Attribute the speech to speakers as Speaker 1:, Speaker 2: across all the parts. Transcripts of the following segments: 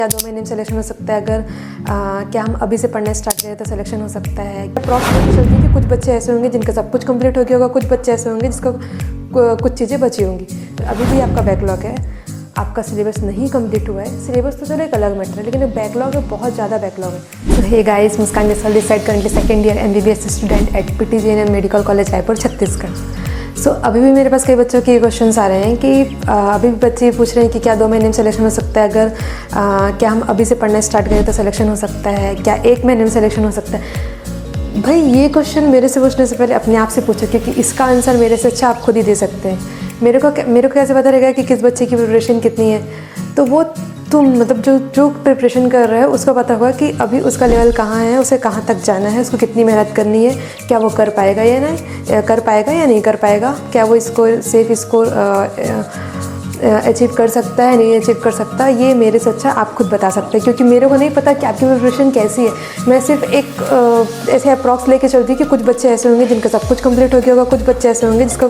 Speaker 1: या 2 महीने में सिलेक्शन हो सकता है। अगर क्या हम अभी से पढ़ना स्टार्ट करें तो सिलेक्शन हो सकता है। अप्रॉक्सीमेटली चलती है कि कुछ बच्चे ऐसे होंगे जिनका सब कुछ कंप्लीट हो गया होगा, कुछ बच्चे ऐसे होंगे जिसका कुछ चीज़ें बची होंगी। तो अभी भी आपका बैकलॉग है, आपका सिलेबस नहीं कंप्लीट हुआ है। सिलेबस तो चलो एक अलग मैटर है, लेकिन बैकलॉग है, बहुत ज़्यादा बैकलॉग है। तो hey guys, Muskan Nisal this side, currently second year MBBS student at PTJNM medical college Raipur Chhattisgarh. अभी भी मेरे पास कई बच्चों के क्वेश्चंस आ रहे हैं कि अभी भी बच्चे पूछ रहे हैं कि क्या 2 महीने में सिलेक्शन हो सकता है। अगर क्या हम अभी से पढ़ना स्टार्ट करें तो सिलेक्शन हो सकता है। क्या 1 महीने में सिलेक्शन हो सकता है। भाई ये क्वेश्चन मेरे से पूछने से पहले अपने आप से पूछो, क्योंकि इसका आंसर मेरे से अच्छा आप खुद ही दे सकते हैं। मेरे को कैसे पता रहेगा कि किस बच्चे की प्रिपरेशन कितनी है। तो वो तुम मतलब जो प्रिपरेशन कर रहा है उसको पता होगा कि अभी उसका लेवल कहाँ है, उसे कहाँ तक जाना है, उसको कितनी मेहनत करनी है, क्या वो कर पाएगा या नहीं कर पाएगा, क्या वो सेफ स्कोर अचीव कर सकता है, नहीं अचीव कर सकता। ये मेरे से अच्छा आप खुद बता सकते हैं, क्योंकि मेरे को नहीं पता कि आपकी प्रिपरेशन कैसी है। मैं सिर्फ एक ऐसे अप्रॉक्स लेके चलती कि कुछ बच्चे ऐसे होंगे जिनका सब कुछ कंप्लीट हो गया होगा, कुछ बच्चे ऐसे होंगे जिसका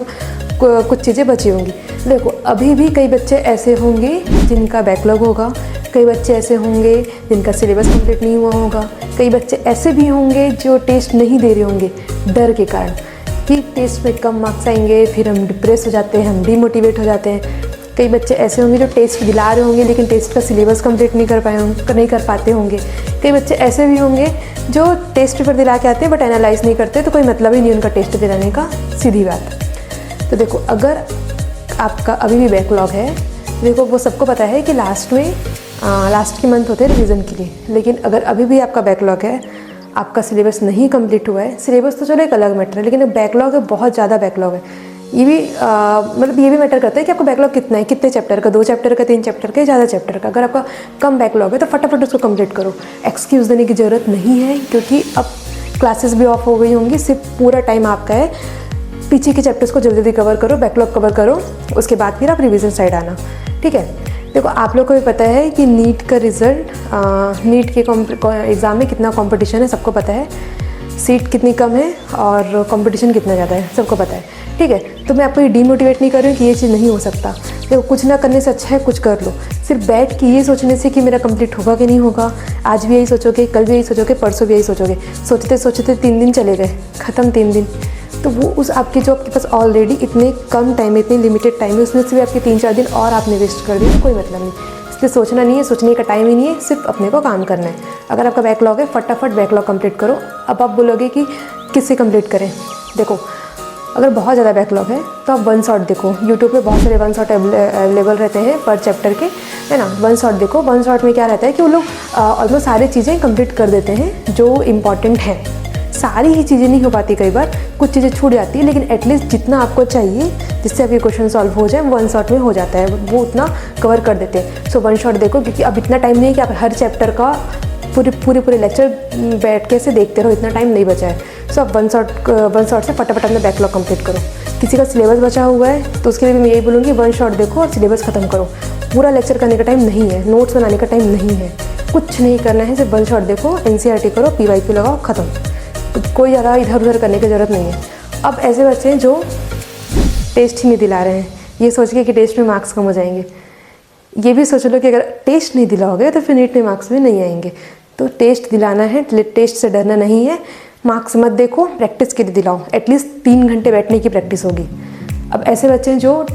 Speaker 1: कुछ चीज़ें बची होंगी। देखो, अभी भी कई बच्चे ऐसे होंगे जिनका बैकलॉग होगा, कई बच्चे ऐसे होंगे जिनका सिलेबस कंप्लीट नहीं हुआ होगा, कई बच्चे ऐसे भी होंगे जो टेस्ट नहीं दे रहे होंगे डर के कारण कि टेस्ट में कम मार्क्स आएंगे, फिर हम डिप्रेस हो जाते हैं, हम डीमोटिवेट हो जाते हैं। कई बच्चे ऐसे होंगे जो टेस्ट दिला रहे होंगे लेकिन टेस्ट का सिलेबस कंप्लीट नहीं कर पाते होंगे। कई बच्चे ऐसे भी होंगे जो टेस्ट पेपर दिला के आते हैं बट एनालाइज नहीं करते, तो कोई मतलब ही नहीं उनका टेस्ट दिलाने का, सीधी बात। तो देखो, अगर आपका अभी भी बैकलॉग है, देखो वो सबको पता है कि लास्ट के मंथ होते हैं रिवीजन के लिए। लेकिन अगर अभी भी आपका बैकलॉग है, आपका सिलेबस नहीं कंप्लीट हुआ है, सिलेबस तो चलो एक अलग मैटर है, लेकिन बैकलॉग है, बहुत ज़्यादा बैकलॉग है। ये भी मैटर करता है कि आपका बैकलॉग कितना है, कितने चैप्टर का, 2 चैप्टर का, 3 चैप्टर का, ज़्यादा चैप्टर का। अगर आपका कम बैकलॉग है तो फटाफट उसको कंप्लीट करो। एक्सक्यूज़ देने की ज़रूरत नहीं है, क्योंकि अब क्लासेस भी ऑफ हो गई होंगी। सिर्फ पूरा टाइम आपका है, पीछे के चैप्टर्स को जल्दी कवर करो, बैकलॉग कवर करो, उसके बाद फिर आप रिवीजन साइड आना, ठीक है। देखो, आप लोग को भी पता है कि नीट का रिज़ल्ट, नीट के एग्ज़ाम में कितना कंपटीशन है, सबको पता है। सीट कितनी कम है और कंपटीशन कितना ज़्यादा है, सबको पता है, ठीक है। तो मैं आपको ये डीमोटिवेट नहीं कर रही हूँ कि ये चीज़ नहीं हो सकता। देखो, कुछ ना करने से अच्छा है कुछ कर लो। सिर्फ बैठ के ये सोचने से कि मेरा कंप्लीट होगा कि नहीं होगा, आज भी यही सोचोगे, कल भी यही सोचोगे, परसों भी यही सोचोगे, सोचते सोचते 3 दिन चले गए, ख़त्म 3 दिन। तो वो आपके पास ऑलरेडी इतने कम टाइम है, इतनी लिमिटेड टाइम है, उसमें से भी आपके 3-4 दिन और आपने वेस्ट कर दिए, तो कोई मतलब नहीं। इसलिए सोचना नहीं है, सोचने का टाइम ही नहीं है, सिर्फ अपने को काम करना है। अगर आपका बैकलॉग है, फटाफट बैकलॉग कंप्लीट करो। अब आप बोलोगे कि किससे कंप्लीट करें। देखो, अगर बहुत ज़्यादा बैकलॉग है तो आप वन शॉट देखो। यूट्यूब पे बहुत सारे वन शॉट अवेलेबल रहते हैं पर चैप्टर के, है ना। वन शॉट देखो। वन शॉट में क्या रहता है कि वो लोग ऑलमोस्ट सारी चीज़ें कंप्लीट कर देते हैं जो इम्पॉर्टेंट है। सारी ही चीज़ें नहीं हो पाती, कई बार कुछ चीज़ें छूट जाती है, लेकिन एटलीस्ट जितना आपको चाहिए जिससे आपके क्वेश्चन सॉल्व हो जाए, वन शॉट में हो जाता है, वो उतना कवर कर देते हैं। सो वन शॉट देखो, क्योंकि अब इतना टाइम नहीं है कि आप हर चैप्टर का पूरे लेक्चर बैठ के से देखते रहो, इतना टाइम नहीं बचा है। सो आप वन शॉट से फटाफट अपना बैकलॉग कंप्लीट करो। किसी का सिलेबस बचा हुआ है तो उसके लिए भी मैं यही बोलूँगी, वन शॉट देखो और सिलेबस ख़त्म करो। पूरा लेक्चर करने का टाइम नहीं है, नोट्स बनाने का टाइम नहीं है, कुछ नहीं करना है, सिर्फ वन शॉट देखो, NCERT करो, PYQ लगाओ, ख़त्म। कोई ज़्यादा इधर उधर करने की ज़रूरत नहीं है। अब ऐसे बच्चे हैं जो टेस्ट ही नहीं दिला रहे हैं, ये सोच के कि टेस्ट में मार्क्स कम हो जाएंगे। ये भी सोच लो कि अगर टेस्ट नहीं दिलाओगे तो फिर नीट में मार्क्स भी नहीं आएंगे। तो टेस्ट दिलाना है, टेस्ट से डरना नहीं है। मार्क्स मत देखो, प्रैक्टिस के लिए दिलाओ। एटलीस्ट 3 घंटे बैठने की प्रैक्टिस होगी। अब ऐसे बच्चे हैं जो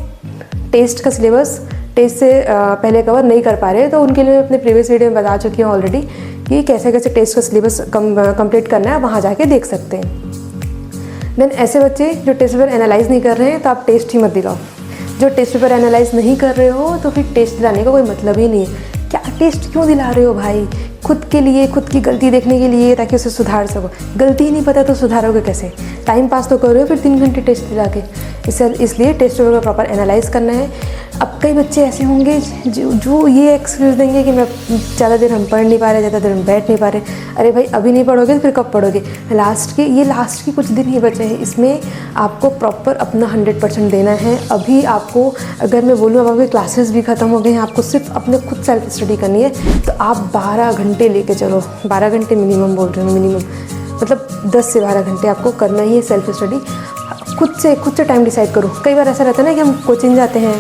Speaker 1: टेस्ट का सिलेबस टेस्ट से पहले कवर नहीं कर पा रहे, तो उनके लिए अपने प्रीवियस वीडियो में बता चुकी हूँ ऑलरेडी कि कैसे कैसे टेस्ट का सिलेबस कंप्लीट करना है, वहाँ जाके देख सकते हैं। देन ऐसे बच्चे जो टेस्ट पेपर एनालाइज नहीं कर रहे हैं, तो आप टेस्ट ही मत दिलाओ। जो टेस्ट पेपर एनालाइज नहीं कर रहे हो तो फिर टेस्ट दिलाने का कोई मतलब ही नहीं है। क्या टेस्ट क्यों दिला रहे हो भाई? खुद के लिए, खुद की गलती देखने के लिए, ताकि उसे सुधार सको। गलती ही नहीं पता तो सुधारोगे कैसे? टाइम पास तो कर रहे हो फिर 3 घंटे टेस्ट दिला के। इसलिए टेस्ट पेपर को प्रॉपर एनालाइज करना है। अब कई बच्चे ऐसे होंगे जो ये एक्सक्यूज़ देंगे कि मैं ज़्यादा देर हम पढ़ नहीं पा रहे, ज़्यादा देर हम बैठ नहीं पा रहे। अरे भाई, अभी नहीं पढ़ोगे तो फिर कब पढ़ोगे? लास्ट के कुछ दिन ही बचे हैं, इसमें आपको प्रॉपर अपना 100% देना है। अभी आपको, अगर मैं बोलूँ अब आपके क्लासेस भी ख़त्म हो गए हैं, आपको सिर्फ अपने खुद सेल्फ स्टडी करनी है, तो आप 12 घंटे लेके चलो। 12 घंटे मिनिमम बोल रही हूँ, मिनिमम मतलब 10 से 12 घंटे आपको करना ही है सेल्फ स्टडी। खुद से टाइम डिसाइड करो। कई बार ऐसा रहता है ना कि हम कोचिंग जाते हैं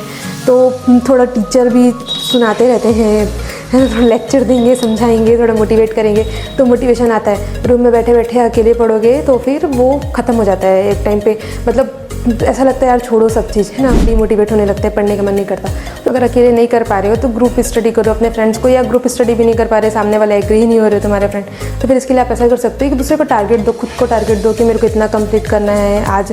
Speaker 1: तो थोड़ा टीचर भी सुनाते रहते हैं, है ना, थोड़ा लेक्चर देंगे, समझाएंगे, थोड़ा मोटिवेट करेंगे तो मोटिवेशन आता है। रूम में बैठे बैठे अकेले पढ़ोगे तो फिर वो ख़त्म हो जाता है एक टाइम पे, मतलब ऐसा लगता है यार छोड़ो सब चीज़, है ना, डीमोटिवेट होने लगता है, पढ़ने का मन नहीं करता। तो अगर अकेले नहीं कर पा रहे हो तो ग्रुप स्टडी करो अपने फ्रेंड्स को, या ग्रुप स्टडी भी नहीं कर पा रहे, सामने वाला एग्री ही नहीं हो रहे तुम्हारे फ्रेंड, तो फिर इसके लिए आप ऐसा कर सकते हो कि दूसरे को टारगेट दो, खुद को टारगेट दो कि मेरे को इतना कंप्लीट करना है आज,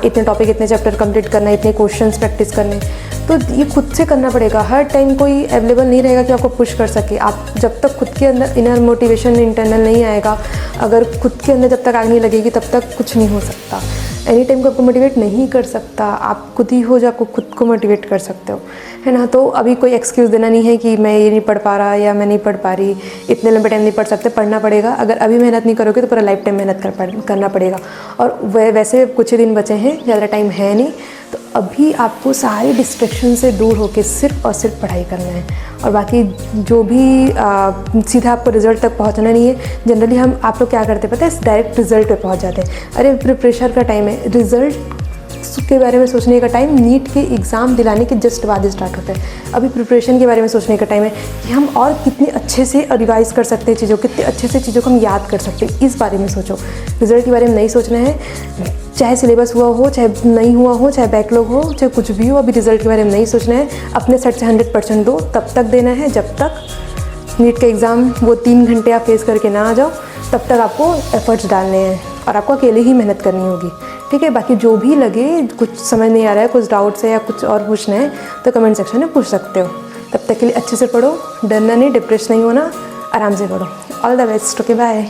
Speaker 1: इतने टॉपिक, इतने चैप्टर कंप्लीट करना है, इतने क्वेश्चंस प्रैक्टिस करने। तो ये खुद से करना पड़ेगा, हर टाइम कोई अवेलेबल नहीं रहेगा कि आपको पुश कर सके। आप जब तक खुद के अंदर इनर मोटिवेशन इंटरनल नहीं आएगा, अगर खुद के अंदर जब तक आग नहीं लगेगी तब तक कुछ नहीं हो सकता। एनी टाइम को आपको मोटिवेट नहीं कर सकता, आप खुद ही हो जो आपको खुद को मोटिवेट कर सकते हो, है ना। तो अभी कोई एक्सक्यूज़ देना नहीं है कि मैं ये नहीं पढ़ पा रहा या मैं नहीं पढ़ पा रही, इतने लंबे टाइम नहीं पढ़ सकते, पढ़ना पड़ेगा। अगर अभी मेहनत नहीं करोगे तो पूरा लाइफ टाइम मेहनत करना पड़ेगा। और वैसे कुछ ही दिन बचे हैं, ज़्यादा टाइम है नहीं, तो अभी आपको सारी डिस्ट्रैक्शन से दूर होकर सिर्फ और सिर्फ पढ़ाई करना है। और बाकी जो भी सीधा आपको रिजल्ट तक पहुंचना नहीं है। जनरली आप लोग क्या करते हैं पता है, डायरेक्ट रिजल्ट पे पहुंच जाते हैं। अरे प्रिपरेशन का टाइम है, रिजल्ट के बारे में सोचने का टाइम नीट के एग्ज़ाम दिलाने के जस्ट बाद स्टार्ट होता है। अभी प्रिपरेशन के बारे में सोचने का टाइम है कि हम और कितने अच्छे से रिवाइज कर सकते हैं चीज़ों, कितने अच्छे से चीज़ों को हम याद कर सकते हैं, इस बारे में सोचो। रिजल्ट के बारे में नहीं सोचना है, चाहे सिलेबस हुआ हो, चाहे नहीं हुआ हो, चाहे बैकलॉग हो, चाहे कुछ भी हो, अभी रिजल्ट के बारे में नहीं सोचना है। अपने सेट से 100% दो, तब तक देना है जब तक नीट का एग्ज़ाम वो 3 घंटे आप फेस करके ना आ जाओ, तब तक आपको एफर्ट्स डालने हैं और आपको अकेले ही मेहनत करनी होगी, ठीक है। बाकी जो भी लगे, कुछ समझ नहीं आ रहा है, कुछ डाउट्स है या कुछ और पूछना है तो कमेंट सेक्शन में पूछ सकते हो। तब तक के लिए अच्छे से पढ़ो, डरना नहीं, डिप्रेस नहीं होना, आराम से पढ़ो। All the best, okay bye.